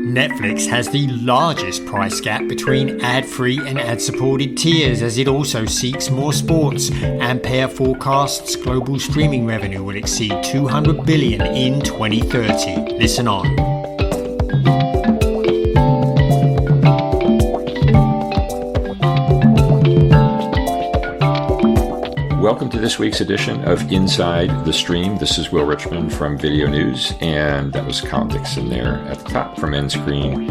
Netflix has the largest price gap between ad-free and ad-supported tiers as it also seeks more sports. Ampere forecasts global streaming revenue will exceed $200 billion in 2030. Listen on. Welcome to this week's edition of Inside the Stream. This is Will Richmond from Video News, and that was Colin Dixon there at the top from End Screen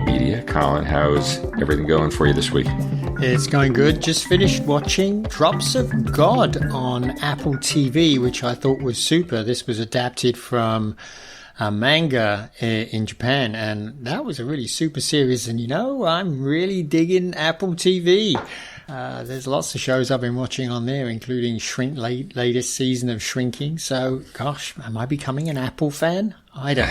Media. Colin, how's everything going for you this week? It's going good. Just finished watching Drops of God on Apple TV, which I thought was super. This was adapted from a manga in Japan, and that was a really super series. And I'm really digging Apple TV. There's lots of shows I've been watching on there, including latest season of Shrinking. So, gosh, am I becoming an Apple fan? I don't.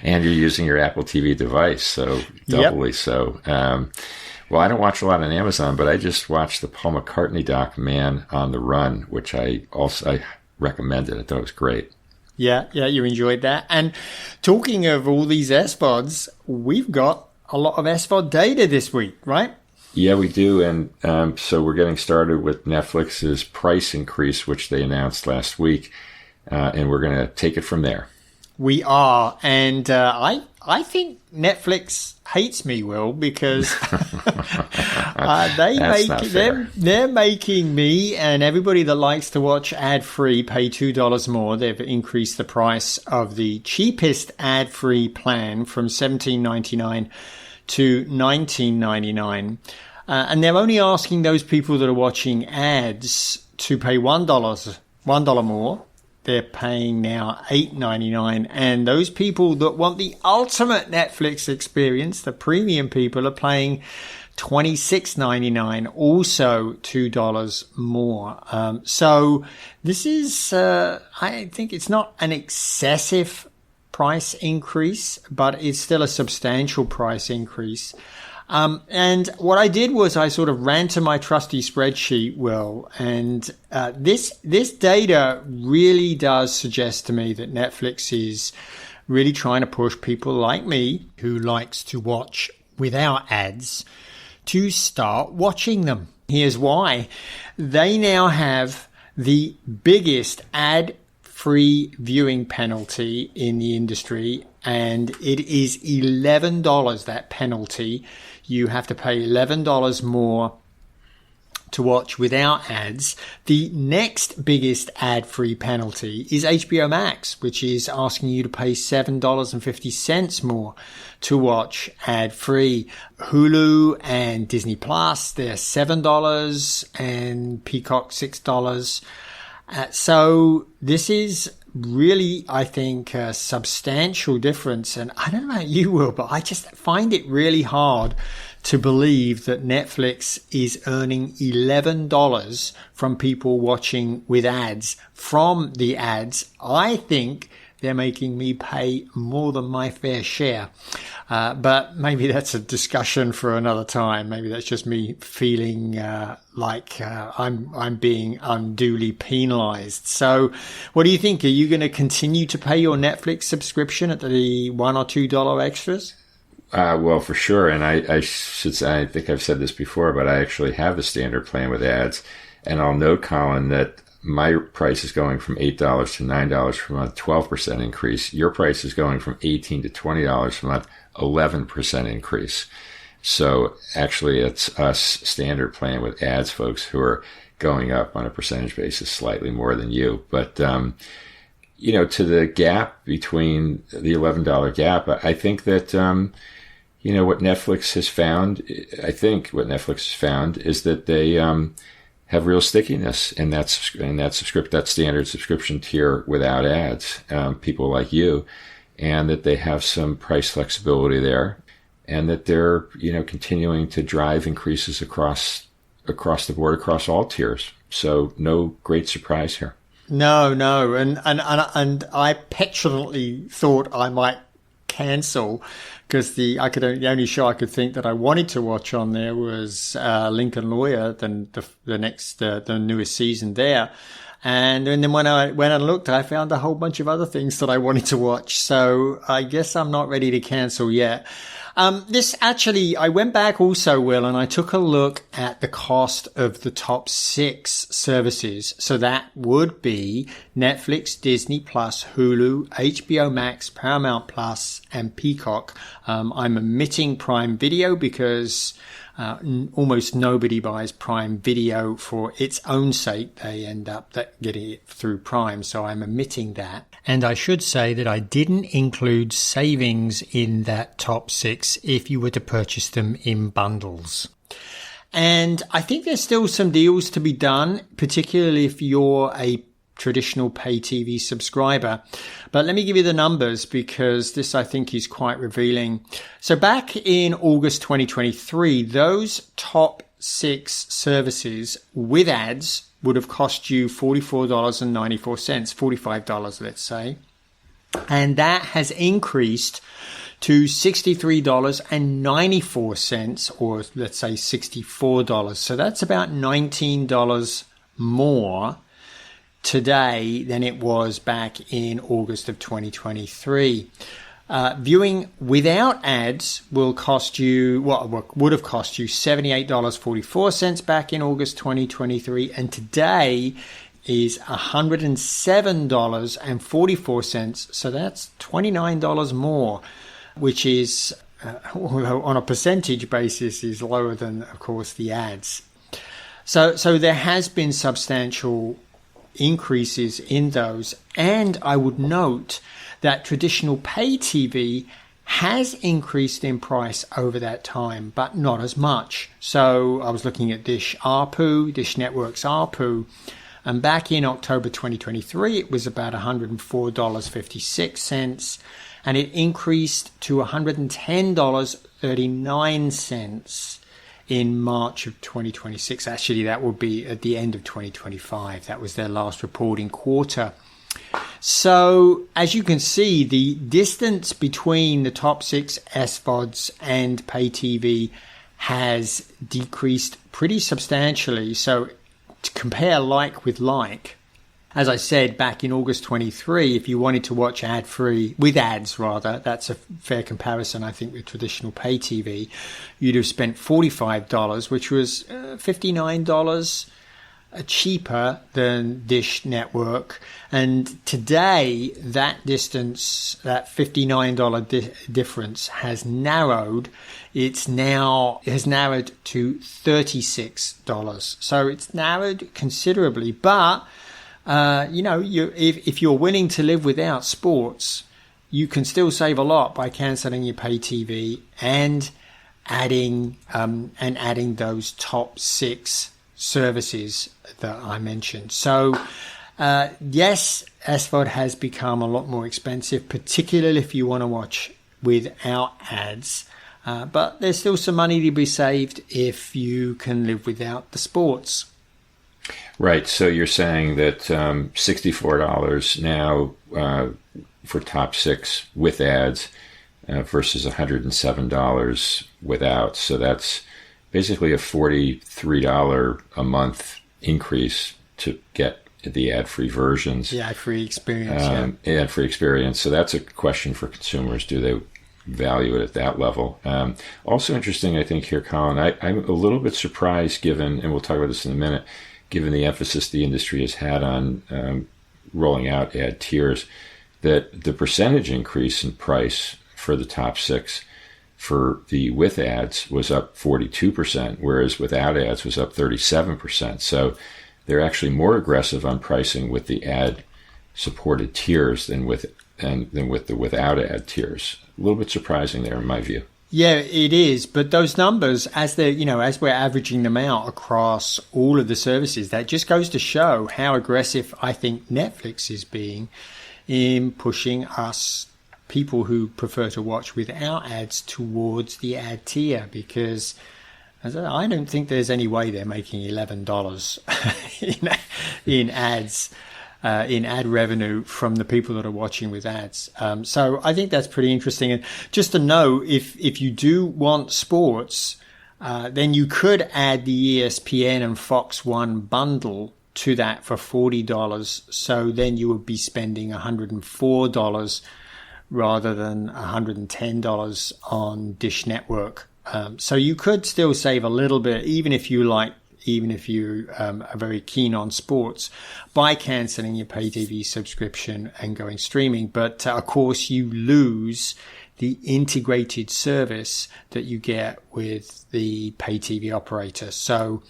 And you're using your Apple TV device, so doubly so. Well, I don't watch a lot on Amazon, but I just watched the Paul McCartney doc, Man on the Run, which I recommended. I thought it was great. Yeah, you enjoyed that. And talking of all these SVODs, we've got a lot of SVOD data this week, right? Yeah, we do. And so we're getting started with Netflix's price increase, which they announced last week. And we're going to take it from there. We are. And I think Netflix hates me, Will, because they're making me and everybody that likes to watch ad-free pay $2 more. They've increased the price of the cheapest ad-free plan from $17.99 to $19.99. And they're only asking those people that are watching ads to pay $1 more. They're paying now $8.99. And those people that want the ultimate Netflix experience, the premium people, are paying $26.99, also $2 more. So this is, I think it's not an excessive price increase, but it's still a substantial price increase. And what I did was I sort of ran to my trusty spreadsheet, Will, and this data really does suggest to me that Netflix is really trying to push people like me, who likes to watch without ads, to start watching them. Here's why. They now have the biggest ad-free viewing penalty in the industry, and it is $11, that penalty. You have to pay $11 more to watch without ads. The next biggest ad-free penalty is HBO Max, which is asking you to pay $7.50 more to watch ad-free. Hulu and Disney Plus, they're $7 and Peacock $6. So this is really, I think, a substantial difference. And I don't know about you, Will, but I just find it really hard to believe that Netflix is earning $11 from people watching with ads. From the ads, I think they're making me pay more than my fair share. But maybe that's a discussion for another time. Maybe that's just me feeling like I'm being unduly penalized. So what do you think? Are you going to continue to pay your Netflix subscription at the $1 or $2 extras? Well, for sure. And I should say, I think I've said this before, but I actually have the standard plan with ads. And I'll note, Colin, that my price is going from $8 to $9 per month, 12% increase. Your price is going from $18 to $20 per month, 11% increase. So actually, it's us standard plan with ads folks who are going up on a percentage basis slightly more than you. But, to the gap between the $11 gap, I think that, what Netflix has found is that they have real stickiness in that standard subscription tier without ads, people like you, and that they have some price flexibility there, and that they're continuing to drive increases across the board, across all tiers. So no great surprise here. No, and I petulantly thought I might cancel because the only show I could think that I wanted to watch on there was Lincoln Lawyer, the newest season there. And then when I looked, I found a whole bunch of other things that I wanted to watch. So I guess I'm not ready to cancel yet. I went back also, Will, and I took a look at the cost of the top 6 services. So that would be Netflix, Disney Plus, Hulu, HBO Max, Paramount Plus, and Peacock. I'm omitting Prime Video because almost nobody buys Prime Video for its own sake. They end up getting it through Prime, so I'm omitting that. And I should say that I didn't include savings in that top 6 if you were to purchase them in bundles. And I think there's still some deals to be done, particularly if you're a traditional pay TV subscriber. But let me give you the numbers because this I think is quite revealing. So back in August 2023, those top 6 services with ads would have cost you $44.94, $45, let's say. And that has increased to $63.94, or let's say $64. So that's about $19 more today than it was back in August of 2023. Viewing without ads would have cost you $78.44 back in August 2023, and today is $107.44. So that's $29 more, which is, on a percentage basis, is lower than, of course, the ads. So there has been substantial increases in those, and I would note that traditional pay TV has increased in price over that time, but not as much. So I was looking at Dish Network's ARPU, and back in October 2023, it was about $104.56, and it increased to $110.39 in March of 2026. Actually, that would be at the end of 2025. That was their last reporting quarter. So, as you can see, the distance between the top 6 SVODs and pay TV has decreased pretty substantially. So, to compare like with like, as I said, back in August 23, if you wanted to watch ad-free, with ads rather, that's a fair comparison, I think, with traditional pay TV, you'd have spent $45, which was $59 cheaper than Dish Network. And today, that distance, that $59 difference has narrowed. It has narrowed to $36. So it's narrowed considerably, but if you're willing to live without sports, you can still save a lot by cancelling your pay TV and adding those top 6 services that I mentioned. So, yes, SVOD has become a lot more expensive, particularly if you want to watch without ads. But there's still some money to be saved if you can live without the sports. Right. So you're saying that $64 now for top 6 with ads versus $107 without. So that's basically a $43 a month increase to get the ad-free versions. The ad-free experience, ad-free experience. So that's a question for consumers. Do they value it at that level? Also interesting, I think, here, Colin, I'm a little bit surprised given, and we'll talk about this in a minute, given the emphasis the industry has had on rolling out ad tiers, that the percentage increase in price for the top 6 for the with ads was up 42%, whereas without ads was up 37%. So they're actually more aggressive on pricing with the ad-supported tiers than with the without ad tiers. A little bit surprising there, in my view. Yeah, it is. But those numbers, as we're averaging them out across all of the services, that just goes to show how aggressive I think Netflix is being in pushing us people who prefer to watch without ads towards the ad tier, because I don't think there's any way they're making $11 in ads. In ad revenue from the people that are watching with ads. So I think that's pretty interesting. And just to know, if you do want sports, then you could add the ESPN and Fox One bundle to that for $40. So then you would be spending $104 rather than $110 on Dish Network. So you could still save a little bit, even if you are very keen on sports, by cancelling your pay TV subscription and going streaming. But of course, you lose the integrated service that you get with the pay TV operator. So,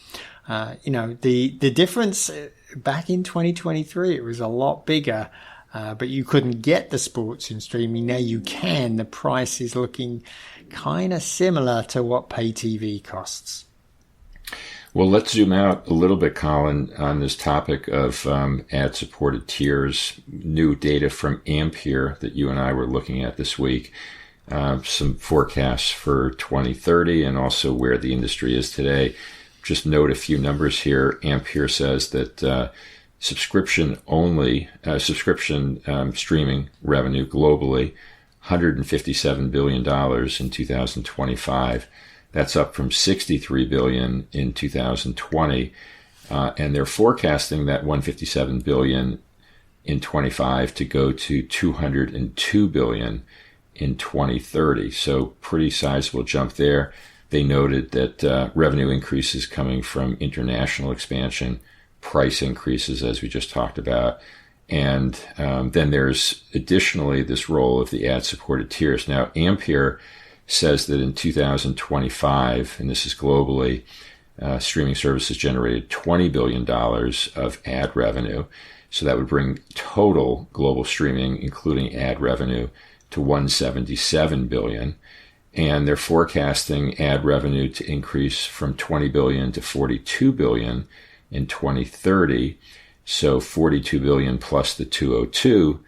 the difference back in 2023, it was a lot bigger, but you couldn't get the sports in streaming. Now you can. The price is looking kind of similar to what pay TV costs. Well, let's zoom out a little bit, Colin, on this topic of ad-supported tiers. New data from Ampere that you and I were looking at this week. Some forecasts for 2030 and also where the industry is today. Just note a few numbers here. Ampere says that subscription streaming revenue globally, $157 billion in 2025. That's up from $63 billion in 2020. And they're forecasting that $157 billion in 25 to go to $202 billion in 2030. So pretty sizable jump there. They noted that revenue increases coming from international expansion, price increases, as we just talked about. And then there's additionally this role of the ad-supported tiers. Now, Ampere says that in 2025, and this is globally, streaming services generated $20 billion of ad revenue. So that would bring total global streaming, including ad revenue, to $177 billion. And they're forecasting ad revenue to increase from $20 billion to $42 billion in 2030. So $42 billion plus the 202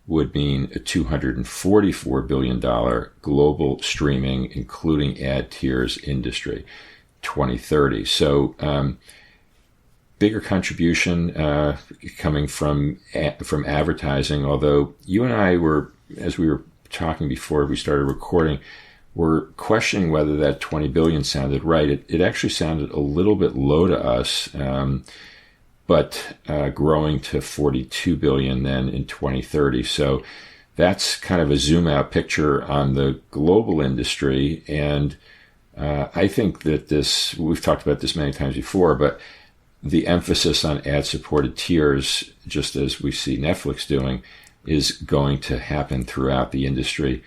would mean a $244 billion global streaming, including ad tiers industry, 2030. So bigger contribution coming from advertising, although you and I were, as we were talking before we started recording, were questioning whether that 20 billion sounded right. It actually sounded a little bit low to us, but growing to 42 billion then in 2030. So that's kind of a zoom out picture on the global industry. And I think that we've talked about this many times before, but the emphasis on ad supported tiers, just as we see Netflix doing, is going to happen throughout the industry,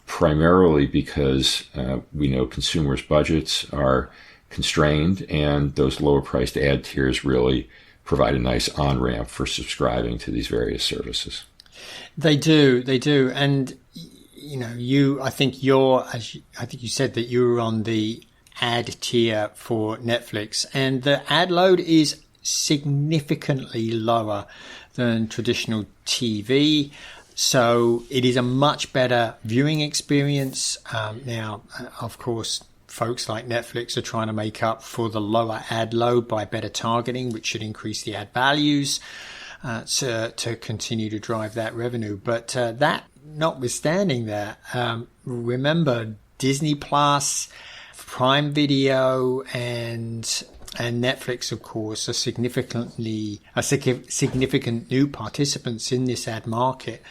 primarily because we know consumers' budgets are constrained, and those lower priced ad tiers really provide a nice on-ramp for subscribing to these various services. They do. And, I think you said that you were on the ad tier for Netflix, and the ad load is significantly lower than traditional TV. So it is a much better viewing experience. Now, of course, folks like Netflix are trying to make up for the lower ad load by better targeting, which should increase the ad values to continue to drive that revenue. But that notwithstanding that, remember Disney Plus, Prime Video, and Netflix, of course, are significant new participants in this ad market.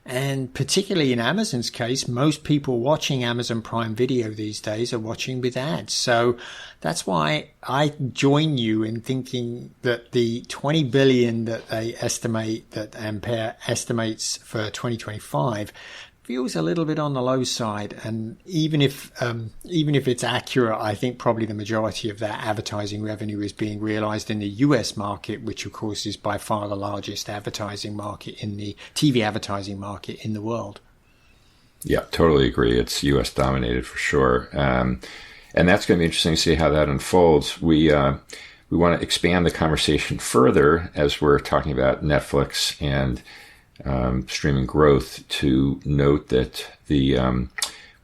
And particularly in Amazon's case, most people watching Amazon Prime Video these days are watching with ads. So that's why I join you in thinking that the 20 billion that they estimate, that Ampere estimates for 2025, feels a little bit on the low side. And even if it's accurate, I think probably the majority of that advertising revenue is being realized in the US market, which of course is by far the largest advertising market in the TV advertising market in the world. Yeah, totally agree. It's US dominated for sure. And that's going to be interesting to see how that unfolds. We want to expand the conversation further as we're talking about Netflix and streaming growth, to note that we're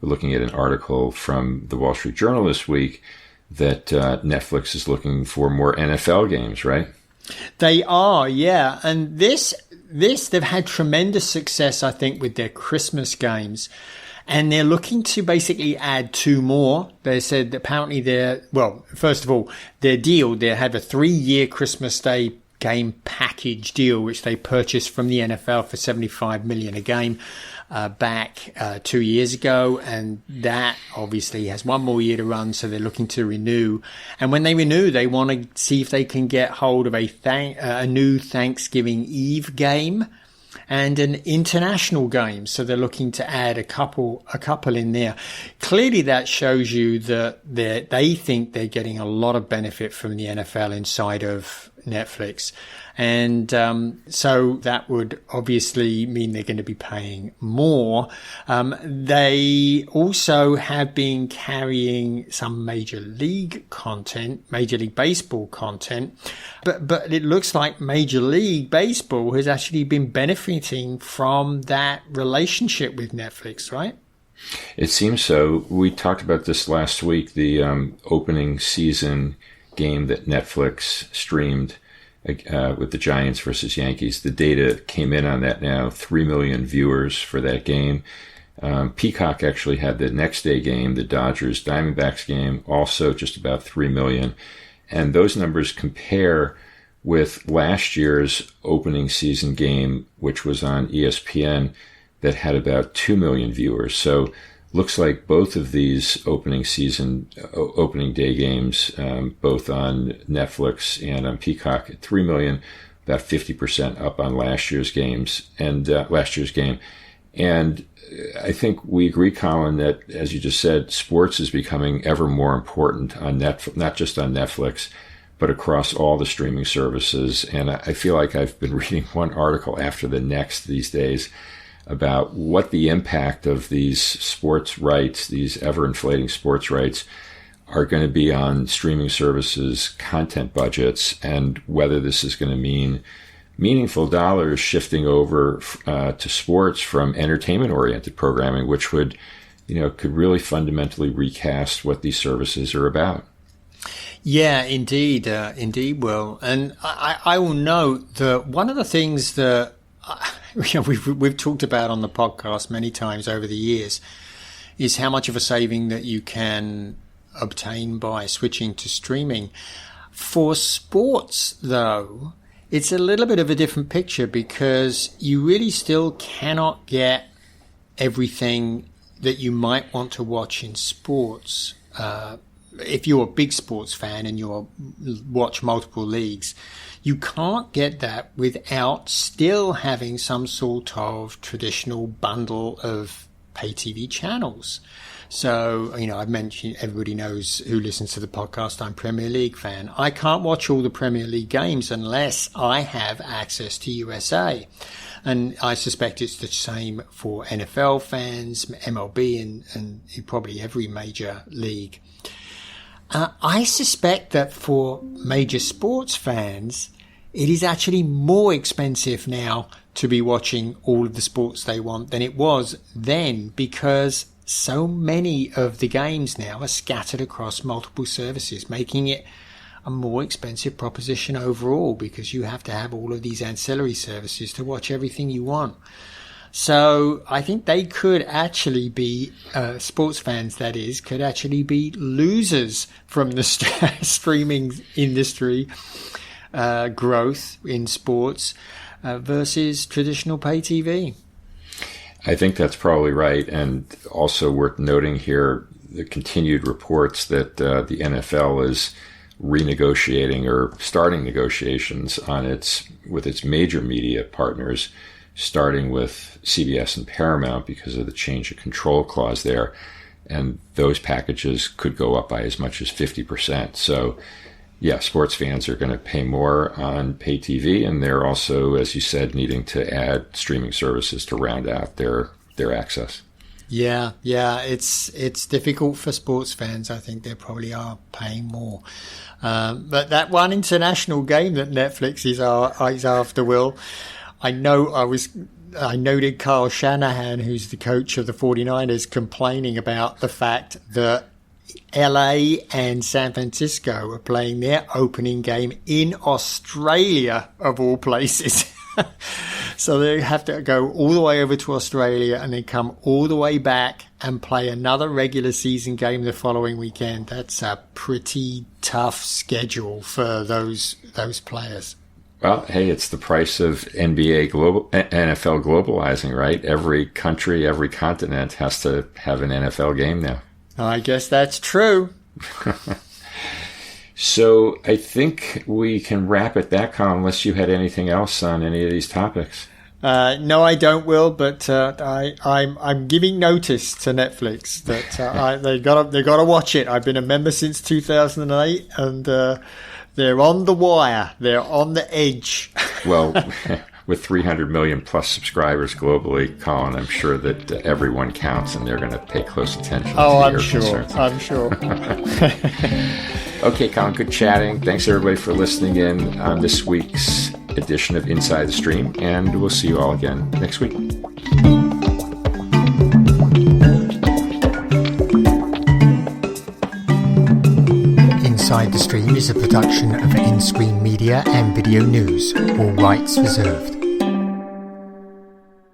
looking at an article from the Wall Street Journal this week that Netflix is looking for more NFL games, right? They are, yeah. And this they've had tremendous success, I think, with their Christmas games. And they're looking to basically add 2 more. They said that apparently first of all, their deal, they have a 3-year Christmas Day game package deal, which they purchased from the NFL for $75 million a game back 2 years ago. And that obviously has one more year to run, so they're looking to renew. And when they renew, they want to see if they can get hold of a new Thanksgiving Eve game and an international game. So they're looking to add a couple in there. Clearly that shows you that they think they're getting a lot of benefit from the NFL inside of Netflix. And so that would obviously mean they're going to be paying more. They also have been carrying some Major League content, Major League Baseball content, but it looks like Major League Baseball has actually been benefiting from that relationship with Netflix, right? It seems so. We talked about this last week, the opening season game that Netflix streamed with the Giants versus Yankees. The data came in on that now, 3 million viewers for that game. Peacock actually had the next day game, the Dodgers Diamondbacks game, also just about 3 million. And those numbers compare with last year's opening season game, which was on ESPN, that had about 2 million viewers. So looks like both of these opening day games, both on Netflix and on Peacock, at 3 million, about 50% up on last year's game. And I think we agree, Colin, that, as you just said, sports is becoming ever more important on not just on Netflix, but across all the streaming services. And I feel like I've been reading one article after the next these days about what the impact of these sports rights, these ever-inflating sports rights, are going to be on streaming services' content budgets, and whether this is going to mean meaningful dollars shifting over to sports from entertainment-oriented programming, which would, could really fundamentally recast what these services are about. Yeah, indeed, Will. And I will note that one of the things that we've talked about on the podcast many times over the years is how much of a saving that you can obtain by switching to streaming. For sports, though, it's a little bit of a different picture, because you really still cannot get everything that you might want to watch in sports. If you're a big sports fan and you watch multiple leagues, you can't get that without still having some sort of traditional bundle of pay TV channels. So, I've mentioned, everybody knows who listens to the podcast, I'm a Premier League fan. I can't watch all the Premier League games unless I have access to USA. And I suspect it's the same for NFL fans, MLB, and probably every major league. I suspect that for major sports fans, it is actually more expensive now to be watching all of the sports they want than it was then, because so many of the games now are scattered across multiple services, making it a more expensive proposition overall, because you have to have all of these ancillary services to watch everything you want. So I think they could actually be, sports fans that is, could actually be losers from the streaming industry growth in sports versus traditional pay TV. I think that's probably right. And also worth noting here, the continued reports that the NFL is renegotiating or starting negotiations with its major media partners, starting with CBS and Paramount, because of the change of control clause there. And those packages could go up by as much as 50%. So, yeah, sports fans are going to pay more on pay TV, and they're also, as you said, needing to add streaming services to round out their access. Yeah, it's difficult for sports fans. I think they probably are paying more. But that one international game that Netflix is after, Will, I noted Kyle Shanahan, who's the coach of the 49ers, complaining about the fact that LA and San Francisco are playing their opening game in Australia, of all places. So they have to go all the way over to Australia and then come all the way back and play another regular season game the following weekend. That's a pretty tough schedule for those players. Well, hey, it's the price of NFL globalizing, right? Every country, every continent has to have an NFL game now. I guess that's true. So I think we can wrap it that, Colin, unless you had anything else on any of these topics. No, I don't, Will. But I'm giving notice to Netflix that they gotta watch it. I've been a member since 2008, and they're on the wire. They're on the edge. Well, with 300 million plus subscribers globally, Colin, I'm sure that everyone counts, and they're going to pay close attention. I'm sure. I'm sure. Okay, Colin, good chatting. Thanks everybody for listening in on this week's edition of Inside the Stream, and we'll see you all again next week. Inside the Stream is a production of In-Screen Media and Video News, all rights reserved.